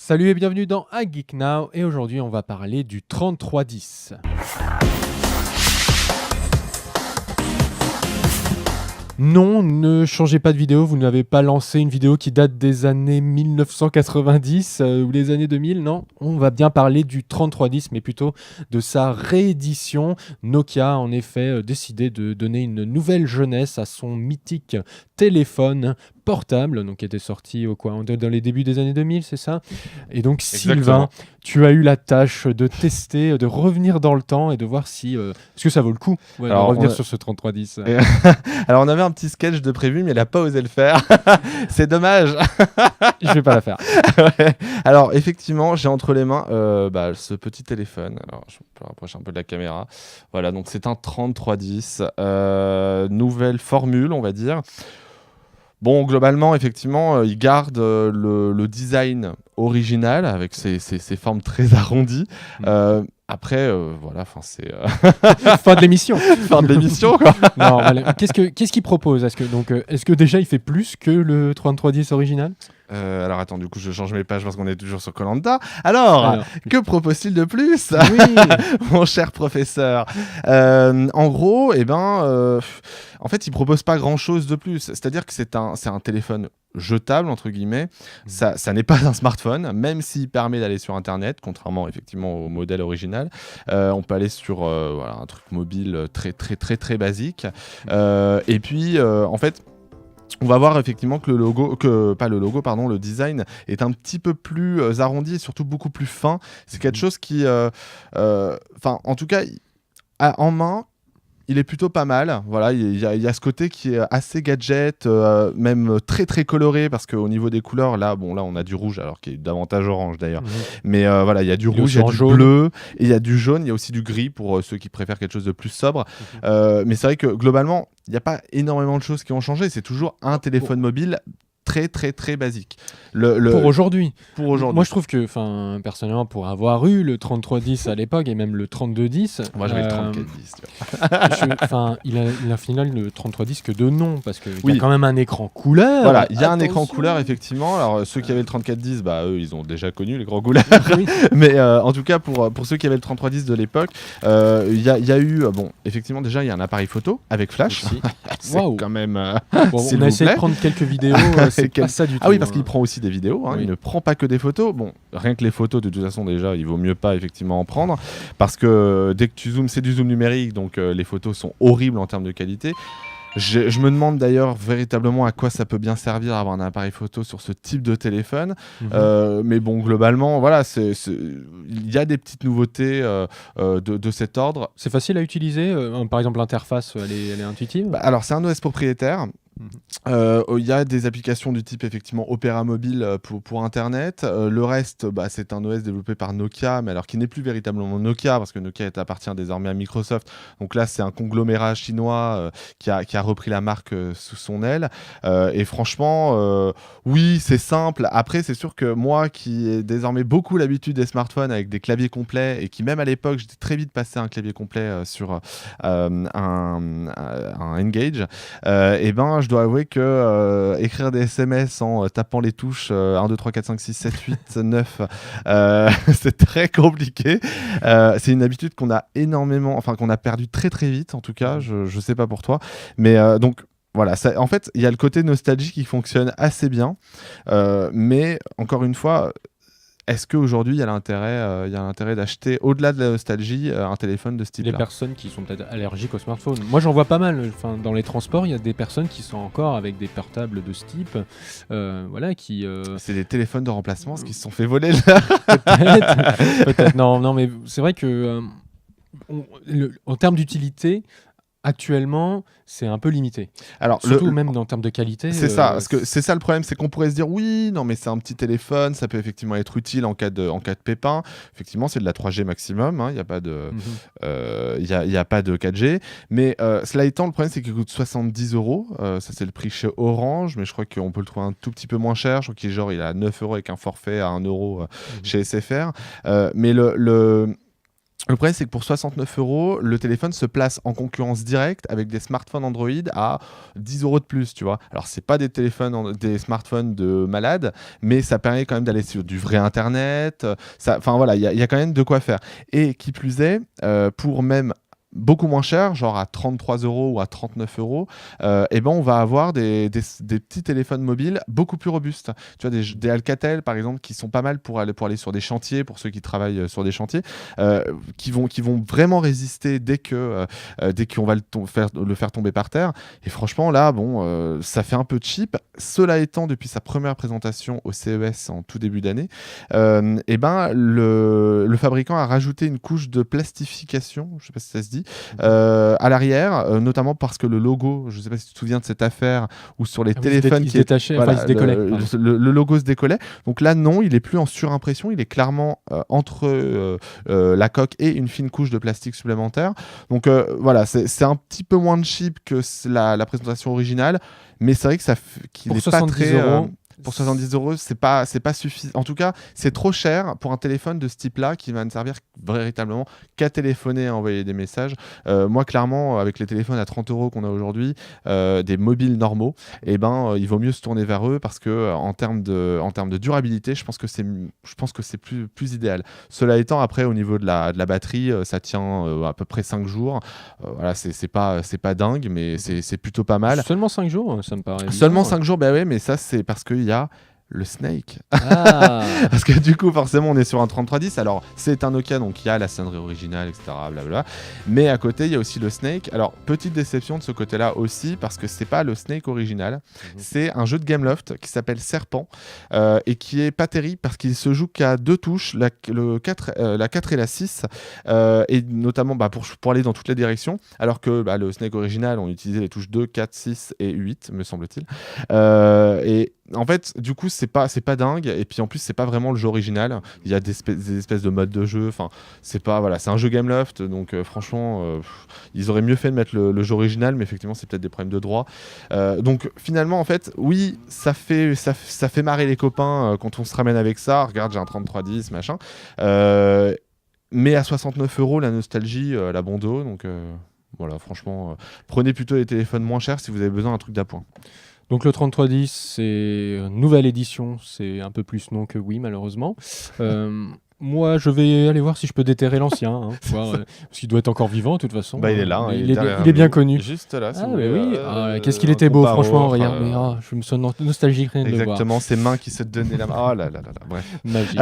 Salut et bienvenue dans A Geek Now et aujourd'hui on va parler du 3310. Non, ne changez pas de vidéo, vous n'avez pas lancé une vidéo qui date des années 1990 ou les années 2000, non. On va bien parler du 3310, mais plutôt de sa réédition. Nokia a en effet décidé de donner une nouvelle jeunesse à son mythique téléphone portable, donc qui était sorti dans les débuts des années 2000, c'est ça? Et donc Sylvain, tu as eu la tâche de tester, de revenir dans le temps et de voir si est-ce que ça vaut le coup de revenir sur ce 3310. Alors on avait un petit sketch de prévu, mais il n'a pas osé le faire. C'est dommage. Je vais pas la faire. Ouais. Alors effectivement, j'ai entre les mains ce petit téléphone. Alors je peux rapprocher un peu de la caméra. Voilà, donc c'est un 3310, nouvelle formule, on va dire. Bon, globalement, effectivement, il garde le design original avec ses formes très arrondies. Après, voilà, c'est... Fin de l'émission. Fin de l'émission, quoi. Non, voilà. Qu'est-ce qu'il propose? Est-ce que déjà il fait plus que le 3310 original? Alors attends, du coup je change mes pages parce qu'on est toujours sur Koh-Lanta. Alors, que propose-t-il de plus, oui. mon cher professeur? En gros, en fait, il propose pas grand-chose de plus. C'est-à-dire que c'est un téléphone jetable, entre guillemets. Ça n'est pas un smartphone, même s'il permet d'aller sur Internet, contrairement effectivement au modèle original. On peut aller sur un truc mobile très, très, très, très basique. Et puis, en fait, on va voir effectivement que le design est un petit peu plus arrondi et surtout beaucoup plus fin. C'est quelque chose qui, en tout cas, en main, il est plutôt pas mal. Voilà, il y a ce côté qui est assez gadget, même très très coloré, parce qu'au niveau des couleurs, là on a du rouge, alors qu'il est davantage orange d'ailleurs. Mais voilà, il y a du rouge, il y a du bleu, et il y a du jaune, il y a aussi du gris pour ceux qui préfèrent quelque chose de plus sobre. Mais c'est vrai que globalement, il n'y a pas énormément de choses qui ont changé. C'est toujours un téléphone mobile très très très basique. Pour aujourd'hui. Moi je trouve que, personnellement, pour avoir eu le 3310 à l'époque et même le 3210, moi j'avais le 3410. Il a final le 3310 que de nom, parce qu'il y a quand même un écran couleur. Voilà, il y a un écran couleur effectivement. Alors ceux qui avaient le 3410, eux ils ont déjà connu l'écran couleur. Mais en tout cas pour ceux qui avaient le 3310 de l'époque, il y a eu effectivement déjà il y a un appareil photo avec flash. C'est quand même. On a essayé de prendre quelques vidéos. C'est pas ça du tout. Ah oui, parce qu'il prend aussi des vidéos. Il ne prend pas que des photos. Bon, rien que les photos, de toute façon, déjà, il vaut mieux pas effectivement en prendre. Parce que dès que tu zoomes, c'est du zoom numérique. Donc les photos sont horribles en termes de qualité. Je me demande d'ailleurs véritablement à quoi ça peut bien servir d'avoir un appareil photo sur ce type de téléphone. Mais bon, globalement, voilà, il y a des petites nouveautés de cet ordre. C'est facile à utiliser. Par exemple, l'interface, elle est intuitive. Alors, c'est un OS propriétaire. Il y a des applications du type effectivement Opera Mobile pour Internet. Le reste, c'est un OS développé par Nokia, mais alors qui n'est plus véritablement Nokia parce que Nokia appartient désormais à Microsoft. Donc là, c'est un conglomérat chinois qui a repris la marque sous son aile. Et franchement, oui, c'est simple. Après, c'est sûr que moi, qui ai désormais beaucoup l'habitude des smartphones avec des claviers complets et qui même à l'époque, j'étais très vite passé à un clavier complet sur un Engage. Je dois avouer que écrire des SMS en tapant les touches 1, 2, 3, 4, 5, 6, 7, 8, 9, c'est très compliqué. C'est une habitude qu'on a qu'on a perdu très très vite en tout cas, je sais pas pour toi. Mais donc voilà, en fait, il y a le côté nostalgie qui fonctionne assez bien. Mais encore une fois, est-ce qu'aujourd'hui, il y a l'intérêt d'acheter, au-delà de la nostalgie, un téléphone de ce type-là? Les personnes qui sont peut-être allergiques au smartphone. Moi, j'en vois pas mal. Dans les transports, il y a des personnes qui sont encore avec des portables de ce type. C'est des téléphones de remplacement, ce qui se sont fait voler. Peut-être. Non, mais c'est vrai que en termes d'utilité, actuellement, c'est un peu limité. Alors, surtout même en termes de qualité. C'est ça, parce que c'est ça le problème, c'est qu'on pourrait se dire oui, non mais c'est un petit téléphone, ça peut effectivement être utile en cas de pépin. Effectivement, c'est de la 3G maximum, il n'y a pas de, y a pas de 4G. Mais cela étant, le problème c'est qu'il coûte 70 €. Ça c'est le prix chez Orange, mais je crois qu'on peut le trouver un tout petit peu moins cher. Je crois qu'il est il est à 9 € avec un forfait à 1 € chez SFR. Mais Le problème, c'est que pour 69 €, le téléphone se place en concurrence directe avec des smartphones Android à 10 € de plus, tu vois. Alors, c'est pas des des smartphones de malade, mais ça permet quand même d'aller sur du vrai Internet. Enfin, voilà, il y a quand même de quoi faire. Et qui plus est, pour même beaucoup moins cher, genre à 33 € ou à 39 €, et ben on va avoir des petits téléphones mobiles beaucoup plus robustes. Tu vois, des Alcatel, par exemple, qui sont pas mal pour aller sur des chantiers, pour ceux qui travaillent sur des chantiers, qui vont vraiment résister dès qu'on va le faire tomber par terre. Et franchement, là, bon, ça fait un peu cheap. Cela étant, depuis sa première présentation au CES en tout début d'année, et ben le fabricant a rajouté une couche de plastification, je sais pas si ça se dit, à l'arrière, notamment parce que le logo, je ne sais pas si tu te souviens de cette affaire où sur les téléphones il se détachait, voilà, enfin, il se décollait. le logo se décollait. Donc là, non, il est plus en surimpression, il est clairement entre la coque et une fine couche de plastique supplémentaire. Donc voilà, c'est un petit peu moins de cheap que la présentation originale, mais c'est vrai que qu'il n'est pas très... Pour 70 €, c'est pas suffisant. En tout cas, c'est trop cher pour un téléphone de ce type-là qui va ne servir véritablement qu'à téléphoner et à envoyer des messages. Moi, clairement, avec les téléphones à 30 € qu'on a aujourd'hui, des mobiles normaux, il vaut mieux se tourner vers eux parce que en termes de durabilité, je pense que c'est plus idéal. Cela étant, après, au niveau de la batterie, ça tient à peu près 5 jours. Voilà, c'est pas dingue, mais c'est plutôt pas mal. Seulement 5 jours, ça me paraît. Seulement 5 jours, bah ouais, mais ça, c'est parce qu'il y a le Snake. Ah. Parce que du coup, forcément, on est sur un 3310. Alors, c'est un Nokia, donc il y a la sonnerie originale, etc. Blablabla. Mais à côté, il y a aussi le Snake. Alors, petite déception de ce côté-là aussi, parce que c'est pas le Snake original. C'est un jeu de Gameloft qui s'appelle Serpent et qui est pas terrible parce qu'il se joue qu'à 2 touches, la 4 et la 6, et notamment pour aller dans toutes les directions. Alors que le Snake original, on utilisait les touches 2, 4, 6 et 8, me semble-t-il. Et en fait, du coup, c'est pas dingue. Et puis en plus, c'est pas vraiment le jeu original. Il y a des espèces de modes de jeu. Enfin, c'est un jeu Gameloft. Donc franchement, ils auraient mieux fait de mettre le jeu original, mais effectivement, c'est peut-être des problèmes de droit. Donc finalement, en fait, oui, ça fait marrer les copains quand on se ramène avec ça. Regarde, j'ai un 3310, machin. Mais à 69 €, la nostalgie, la bon dos. Donc voilà, franchement, prenez plutôt les téléphones moins chers si vous avez besoin d'un truc d'appoint. Donc le 3310, c'est une nouvelle édition, c'est un peu plus non que oui, malheureusement. Moi, je vais aller voir si je peux déterrer l'ancien, parce qu'il doit être encore vivant de toute façon. Il est là, il est bien connu. Juste là, si vous mais voulez, oui. Qu'est-ce qu'il était beau, franchement. Regarde, je me sens nostalgique rien de le voir. Exactement, ses mains qui se donnaient la main. Oh là là là là, bref. Magique.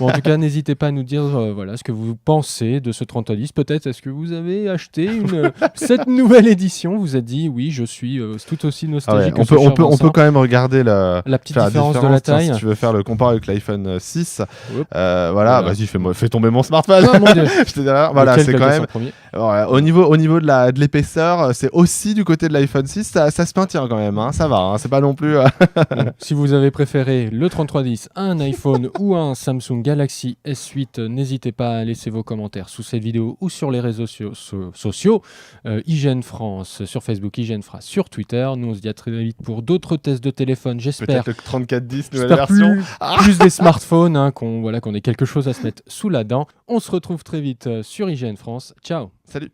Bon, en tout cas, n'hésitez pas à nous dire ce que vous pensez de ce 3310. Peut-être est-ce que vous avez acheté cette nouvelle édition. Vous êtes dit oui, je suis tout aussi nostalgique. On peut quand même regarder la petite différence de la taille. Si tu veux faire le compare avec l'iPhone 6, voilà. Vas-y, fais tomber mon smartphone. Oh, mon Dieu. Je te dirais, voilà, c'est quand même. Au niveau de l'épaisseur, c'est aussi du côté de l'iPhone 6, ça se maintient quand même. Hein, ça va, c'est pas non plus. Bon, si vous avez préféré le 3310 à un iPhone ou à un Samsung Galaxy S8, n'hésitez pas à laisser vos commentaires sous cette vidéo ou sur les réseaux sociaux. IGN France sur Facebook, IGN France sur Twitter. Nous, on se dit à très vite pour d'autres tests de téléphone. J'espère. Peut-être le 3410, nouvelle version. Plus des smartphones, qu'on ait quelque chose à se mettre sous la dent. On se retrouve très vite sur IGN France. Ciao. Salut.